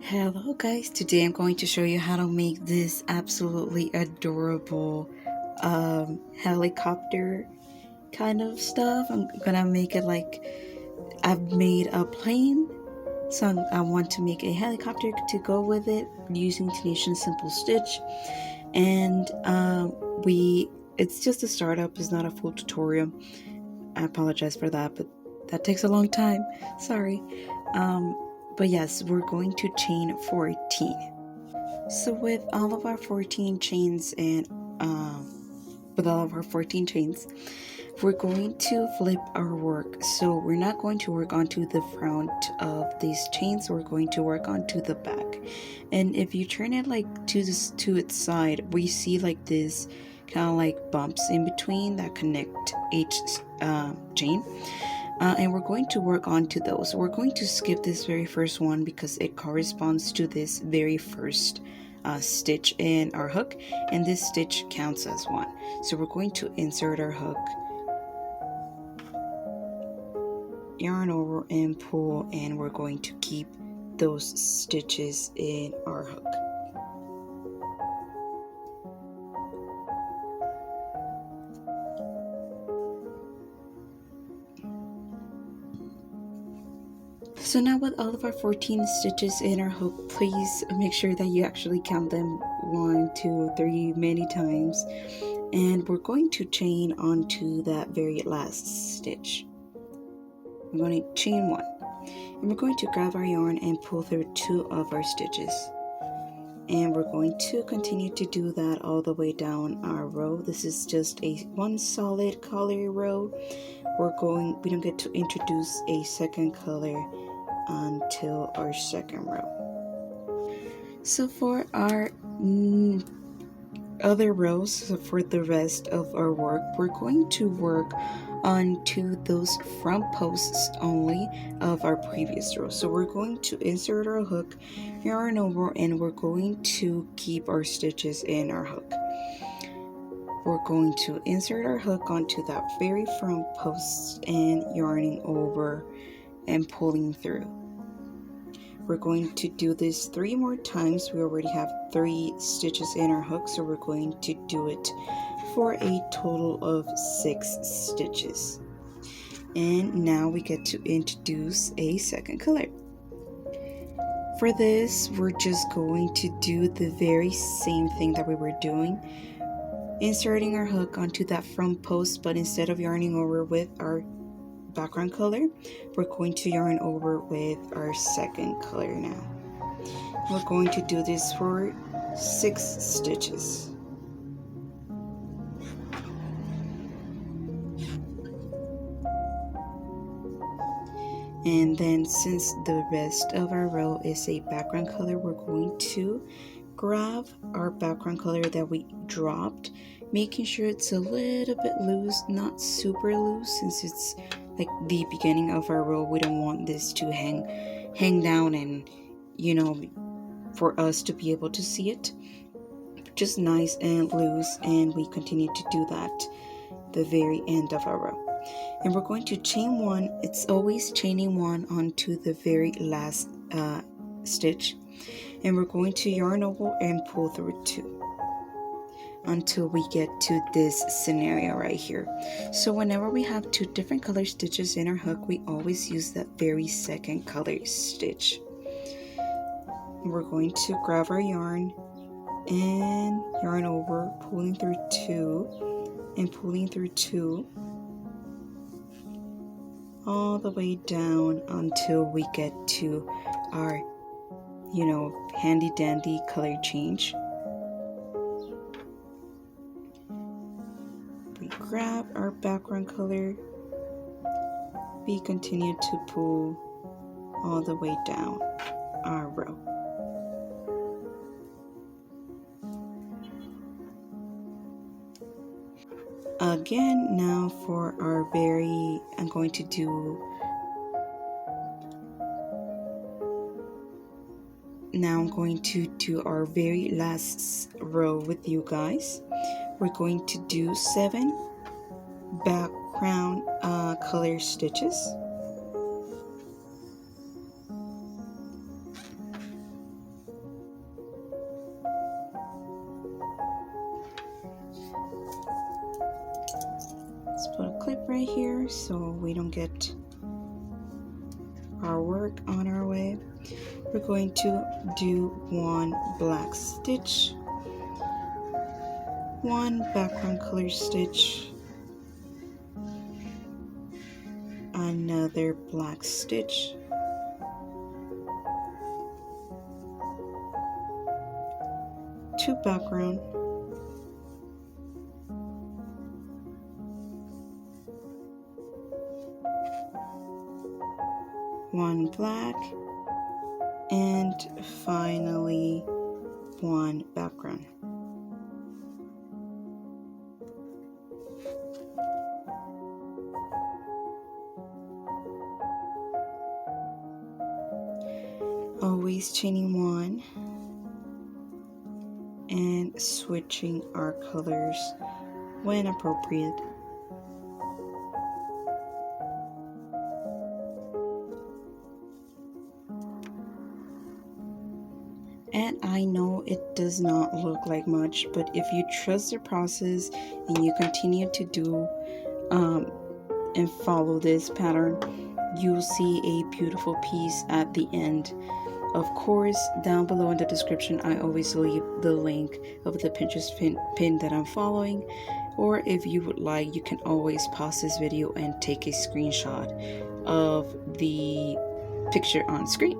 Hello guys, today I'm going to show you how to make this absolutely adorable helicopter kind of stuff. I'm gonna make it like I've made a plane, so I want to make a helicopter to go with it using Tunisian Simple Stitch. And it's just a startup, it's not a full tutorial. I apologize for that, but that takes a long time. Sorry. But yes, we're going to chain 14. So with all of our 14 chains we're going to flip our work. So we're not going to work onto the front of these chains, we're going to work onto the back. And if you turn it like to its side, we see like this kind of like bumps in between that connect each chain. And we're going to work onto those. We're going to skip this very first one because it corresponds to this very first stitch in our hook, and this stitch counts as one. So we're going to insert our hook, yarn over and pull, and we're going to keep those stitches in our hook. So now with all of our 14 stitches in our hook, please make sure that you actually count them 1, 2, 3 many times, and we're going to chain onto that very last stitch. I'm going to chain 1, and we're going to grab our yarn and pull through 2 of our stitches, and we're going to continue to do that all the way down our row. This is just one solid color row. We don't get to introduce a second color until our second row. So for our other rows, so for the rest of our work, we're going to work onto those front posts only of our previous row. So we're going to insert our hook, yarn over, and we're going to keep our stitches in our hook. We're going to insert our hook onto that very front post and yarning over and pulling through. We're going to do this 3 more times. We already have 3 stitches in our hook, so we're going to do it for a total of 6 stitches. And now we get to introduce a second color. For this, we're just going to do the very same thing that we were doing, inserting our hook onto that front post, but instead of yarning over with our background color, we're going to yarn over with our second color now. We're going to do this for 6 stitches. And then since the rest of our row is a background color, we're going to grab our background color that we dropped, making sure it's a little bit loose, not super loose, since it's like the beginning of our row. We don't want this to hang down and, you know, for us to be able to see it. Just nice and loose, and we continue to do that the very end of our row. And we're going to chain 1. It's always chaining 1 onto the very last stitch, and we're going to yarn over and pull through 2 until we get to this scenario right here. So whenever we have 2 different color stitches in our hook, we always use that very second color stitch. We're going to grab our yarn and yarn over, pulling through 2 and pulling through 2 all the way down until we get to our, handy dandy color change. We grab our background color, we continue to pull all the way down our row. Again, now for our I'm going to do our very last row with you guys. We're going to do 7 background color stitches. right here so we don't get our work on our way. We're going to do one black stitch, one background color stitch, another black stitch, two background, one black, and finally one background. Always chaining one and switching our colors when appropriate. And I know it does not look like much, but if you trust the process and you continue to do and follow this pattern, you'll see a beautiful piece at the end. Of course, down below in the description, I always leave the link of the Pinterest pin that I'm following, or if you would like, you can always pause this video and take a screenshot of the picture on screen.